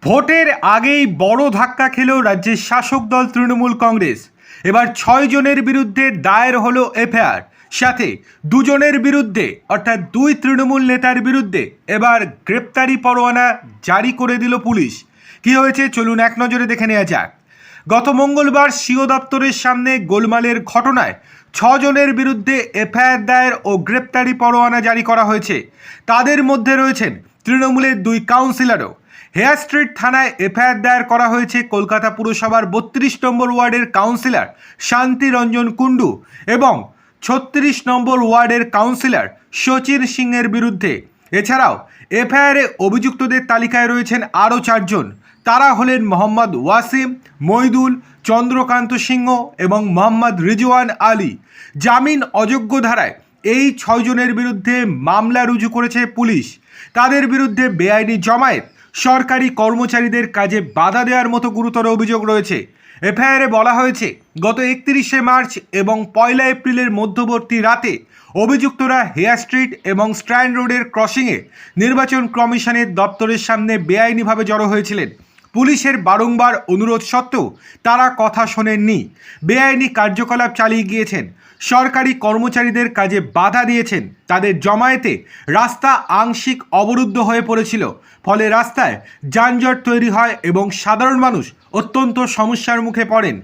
ভোটের আগেই বড় ধাক্কা খেল রাজ্যের শাসক দল তৃণমূল কংগ্রেস। এবার 6 জনের বিরুদ্ধে দায়ের হলো এফআইআর, সাথে 2 জনের বিরুদ্ধে অর্থাৎ 2 তৃণমূল নেতার বিরুদ্ধে এবার গ্রেপ্তারি পরোয়ানা জারি করে দিল পুলিশ। কি হয়েছে চলুন এক নজরে দেখে নেওয়া যাক। গত মঙ্গলবার সিও দপ্তরের সামনে গোলমালের ঘটনায় 6 জনের বিরুদ্ধে এফআইআর দায়ের ও গ্রেপ্তারি পরোয়ানা জারি করা হয়েছে। তাদের মধ্যে রয়েছেন তৃণমূলের 2 কাউন্সিলরও। হেয়ার স্ট্রিট থানায় এফআইআর দায়ের করা হয়েছে কলকাতা পুরসভার 32 নম্বর ওয়ার্ডের কাউন্সিলর শান্তি রঞ্জন কুণ্ডু এবং 36 নম্বর ওয়ার্ডের কাউন্সিলর শচীন সিংয়ের বিরুদ্ধে। এছাড়াও এফআইআরে অভিযুক্তদের তালিকায় রয়েছেন আরও 4 জন। তারা হলেন মোহাম্মদ ওয়াসিম, মইদুল, চন্দ্রকান্ত সিংহ এবং মোহাম্মদ রিজওয়ান আলী। জামিন অযোগ্য ধারায় এই 6 জনের বিরুদ্ধে মামলা রুজু করেছে পুলিশ। তাদের বিরুদ্ধে বেআইনি জমায়েত, সরকারি কর্মচারীদের কাজে বাধা দেওয়ার মতো গুরুতর অভিযোগ রয়েছে। এফআইআরে বলা হয়েছে গত 31শে মার্চ এবং 1 এপ্রিলের মধ্যবর্তী রাতে অভিযুক্তরা হেয়ার স্ট্রিট এবং স্ট্র্যান্ড রোডের ক্রসিংয়ে নির্বাচন কমিশনের দপ্তরের সামনে বেআইনিভাবে জড়ো হয়েছিলেন। পুলিশের বারংবার অনুরোধ সত্ত্বেও তারা কথা শোনেননি, বেআইনি কার্যকলাপ চালিয়ে গিয়েছেন, সরকারি কর্মচারীদের কাজে বাধা দিয়েছেন। তাদের জমায়েতে রাস্তা আংশিক অবরুদ্ধ হয়ে পড়েছিল, ফলে রাস্তায় যানজট তৈরি হয় এবং সাধারণ মানুষ অত্যন্ত সমস্যার মুখে পড়েন।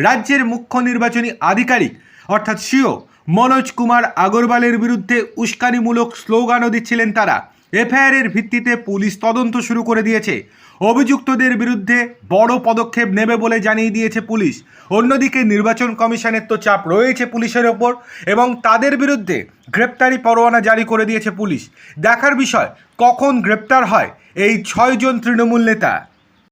রাজ্যের মুখ্য নির্বাচনী আধিকারিক অর্থাৎ সিও মনোজ কুমার আগরওয়ালের বিরুদ্ধে উস্কানিমূলক স্লোগানও দিচ্ছিলেন তারা। এফআইআরের ভিত্তিতে পুলিশ তদন্ত শুরু করে দিয়েছে। অভিযুক্তদের বিরুদ্ধে বড় পদক্ষেপ নেবে বলে জানিয়ে দিয়েছে পুলিশ। অন্যদিকে নির্বাচন কমিশনের তো চাপ রয়েছে পুলিশের ওপর এবং তাদের বিরুদ্ধে গ্রেপ্তারি পরোয়ানা জারি করে দিয়েছে পুলিশ। দেখার বিষয় কখন গ্রেপ্তার হয় এই 6 জন তৃণমূল নেতা।